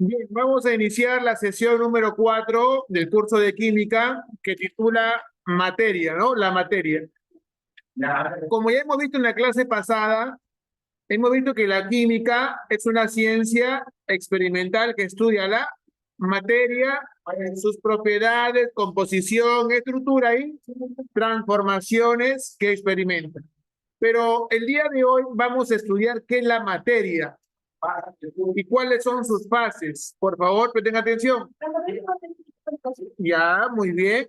Bien, vamos a iniciar la sesión número 4 del curso de química que titula Materia, ¿no? La materia. Como ya hemos visto en la clase pasada, hemos visto que la química es una ciencia experimental que estudia la materia, sus propiedades, composición, estructura y transformaciones que experimenta. Pero el día de hoy vamos a estudiar qué es la materia y cuáles son sus fases. Por favor, presten atención. Ya, muy bien.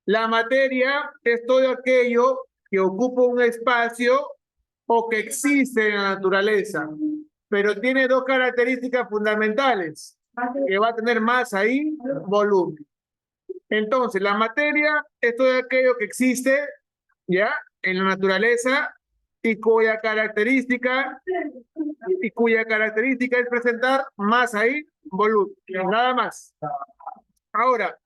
La materia es todo aquello que ocupa un espacio o que existe en la naturaleza, pero tiene dos características fundamentales, que va a tener masa y volumen. Entonces, la materia es todo aquello que existe, ¿ya? En la naturaleza y cuya característica es presentar masa y volumen, nada más. Ahora,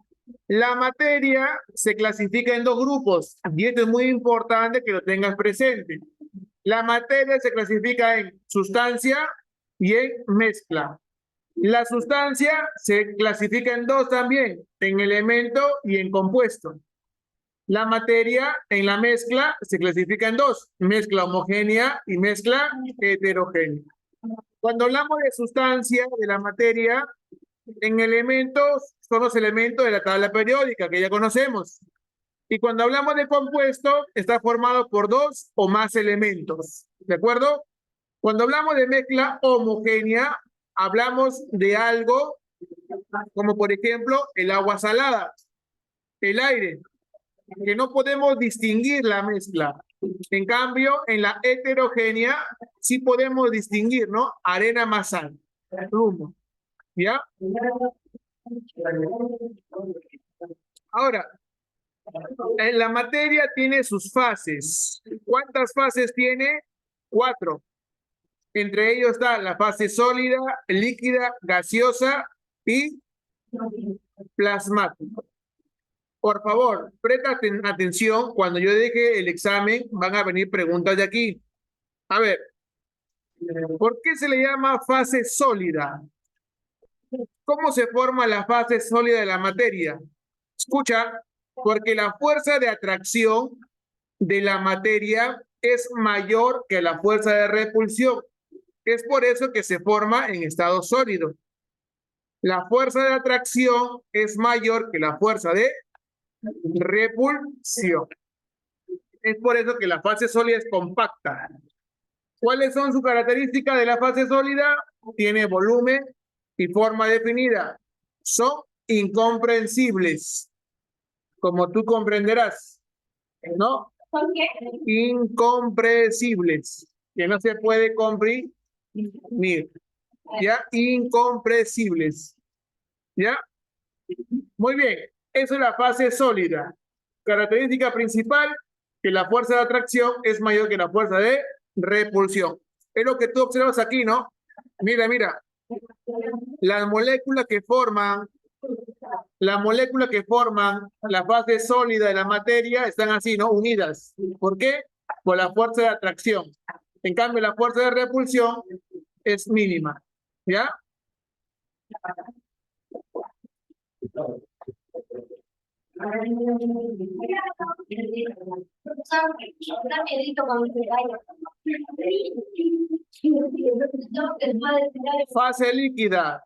la materia se clasifica en dos grupos y esto es muy importante que lo tengas presente. La materia se clasifica en sustancia y en mezcla. La sustancia se clasifica en dos también, en elemento y en compuesto. La materia en la mezcla se clasifica en dos, mezcla homogénea y mezcla heterogénea. Cuando hablamos de sustancia, de la materia, en elementos son los elementos de la tabla periódica que ya conocemos. Y cuando hablamos de compuesto, está formado por dos o más elementos. ¿De acuerdo? Cuando hablamos de mezcla homogénea, hablamos de algo como por ejemplo el agua salada, el aire, que no podemos distinguir la mezcla. En cambio, en la heterogénea sí podemos distinguir, ¿no? Arena más sal, rumbo. ¿Ya? Ahora, la materia tiene sus fases. ¿Cuántas fases tiene? 4. Entre ellos está la fase sólida, líquida, gaseosa y plasmática. Por favor, presta atención. Cuando yo deje el examen, van a venir preguntas de aquí. A ver, ¿por qué se le llama fase sólida? ¿Cómo se forma la fase sólida de la materia? Escucha, porque la fuerza de atracción de la materia es mayor que la fuerza de repulsión. Es por eso que se forma en estado sólido. La fuerza de atracción es mayor que la fuerza de repulsión. Es por eso que la fase sólida es compacta. ¿Cuáles son sus características de la fase sólida? Tiene volumen y forma definida. Son incomprensibles, como tú comprenderás, ¿no? Incomprensibles, que no se puede comprimir, ¿ya? Incomprensibles, ¿ya? Muy bien, eso es la fase sólida. Característica principal, que la fuerza de atracción es mayor que la fuerza de repulsión. Es lo que tú observas aquí, ¿no? Mira, mira. Las moléculas que forman la fase sólida de la materia están así, ¿no? Unidas. ¿Por qué? Por la fuerza de atracción. En cambio, la fuerza de repulsión es mínima. ¿Ya? Fase líquida.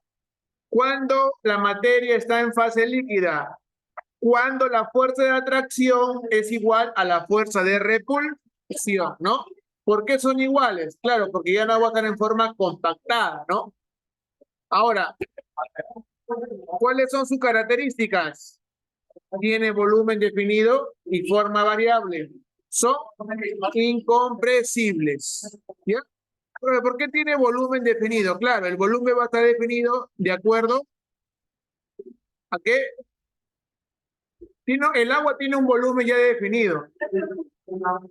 ¿Cuándo la materia está en fase líquida? Cuando la fuerza de atracción es igual a la fuerza de repulsión, ¿no? ¿Por qué son iguales? Claro, porque ya no va a estar en forma compactada, ¿no? Ahora, ¿cuáles son sus características? Tiene volumen definido y forma variable. Son incompresibles. ¿Ya? ¿Por qué tiene volumen definido? Claro, el volumen va a estar definido de acuerdo a qué. El agua tiene un volumen ya definido.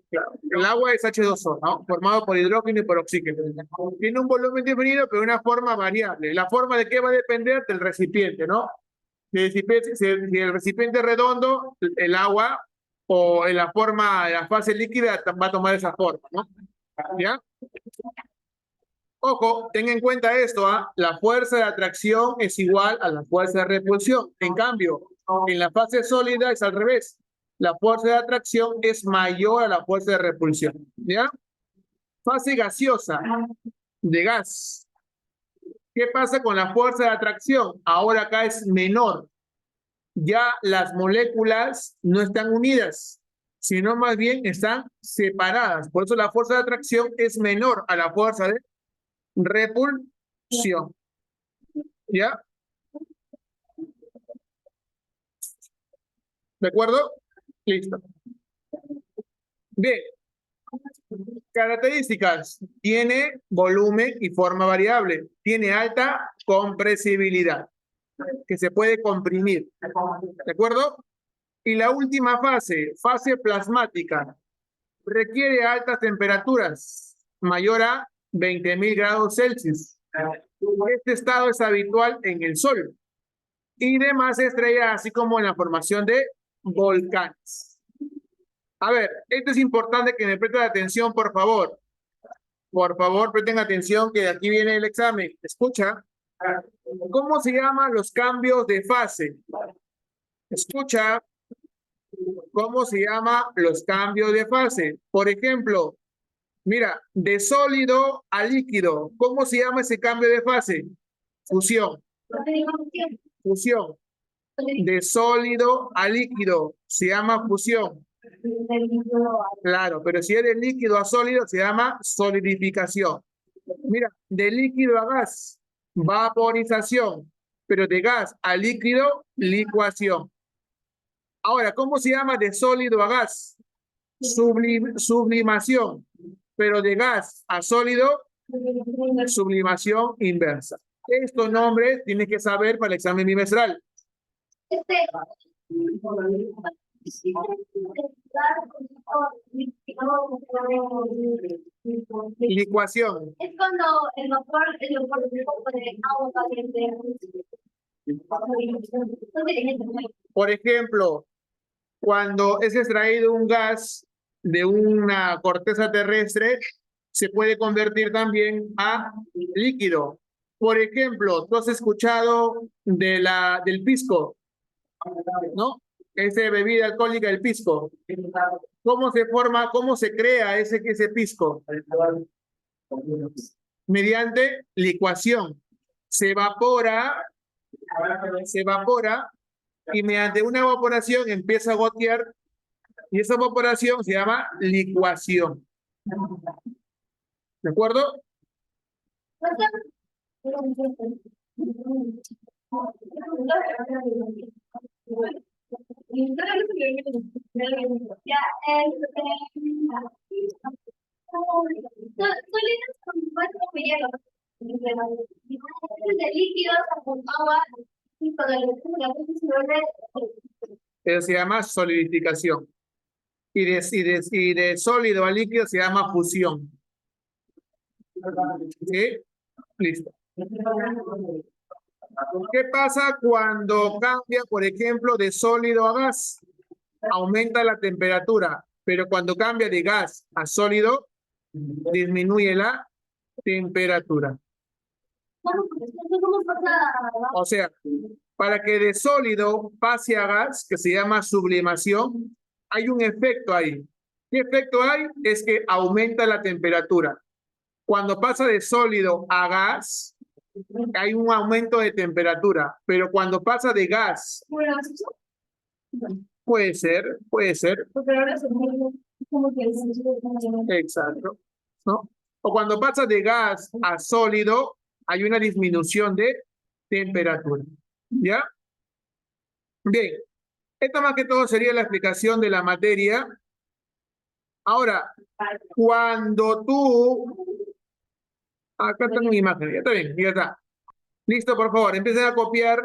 Claro, el agua es H2O, ¿no? Formado por hidrógeno y por oxígeno. Tiene un volumen definido, pero de una forma variable. ¿La forma de qué va a depender? Del recipiente, ¿no? Si el recipiente es redondo, el agua o en la forma, de la fase líquida va a tomar esa forma, ¿no? ¿Ya? Ojo, ten en cuenta esto, ¿ah? La fuerza de atracción es igual a la fuerza de repulsión. En cambio, en la fase sólida es al revés. La fuerza de atracción es mayor a la fuerza de repulsión. ¿Ya? Fase gaseosa, de gas. ¿Qué pasa con la fuerza de atracción? Ahora acá es menor. Ya las moléculas no están unidas, sino más bien están separadas. Por eso la fuerza de atracción es menor a la fuerza de repulsión. ¿Ya? ¿De acuerdo? Listo. Bien. Características. Tiene volumen y forma variable. Tiene alta compresibilidad, que se puede comprimir. ¿De acuerdo? Y la última fase, fase plasmática, requiere altas temperaturas, mayor a 20.000 grados Celsius. Este estado es habitual en el Sol y demás estrellas, así como en la formación de volcanes. A ver, esto es importante que me presten atención, por favor. Por favor, presten atención que de aquí viene el examen. Escucha. ¿Cómo se llaman los cambios de fase? Escucha. ¿Cómo se llaman los cambios de fase? Por ejemplo, mira, de sólido a líquido. ¿Cómo se llama ese cambio de fase? Fusión. Fusión. De sólido a líquido se llama fusión. Claro, pero si es de líquido a sólido se llama solidificación. Mira, de líquido a gas, vaporización, pero de gas a líquido, licuación. Ahora, ¿cómo se llama de sólido a gas? Sublimación, pero de gas a sólido, sublimación inversa. Estos nombres tienes que saber para el examen bimestral. Licuación. Es cuando el vapor de agua caliente. Por ejemplo, cuando es extraído un gas de una corteza terrestre, se puede convertir también a líquido. Por ejemplo, tú has escuchado del pisco, ¿no? Esa bebida alcohólica, el pisco. ¿Cómo se forma, cómo se crea ese pisco? Mediante licuación. Se evapora y mediante una evaporación empieza a gotear y esa evaporación se llama licuación. ¿De acuerdo? Eso se llama solidificación. Y de sólido a líquido se llama fusión. ¿Sí? Listo. ¿Qué pasa cuando cambia, por ejemplo, de sólido a gas? Aumenta la temperatura, pero cuando cambia de gas a sólido, disminuye la temperatura. O sea, para que de sólido pase a gas, que se llama sublimación, hay un efecto ahí. ¿Qué efecto hay? Es que aumenta la temperatura. Cuando pasa de sólido a gas, hay un aumento de temperatura, pero cuando pasa de gas, puede ser. Exacto, ¿no? O cuando pasa de gas a sólido, hay una disminución de temperatura. ¿Ya? Bien, esta más que todo sería la explicación de la materia. Ahora, cuando tú... Acá está una imagen, ya está bien, ya está. Listo, por favor, empiecen a copiar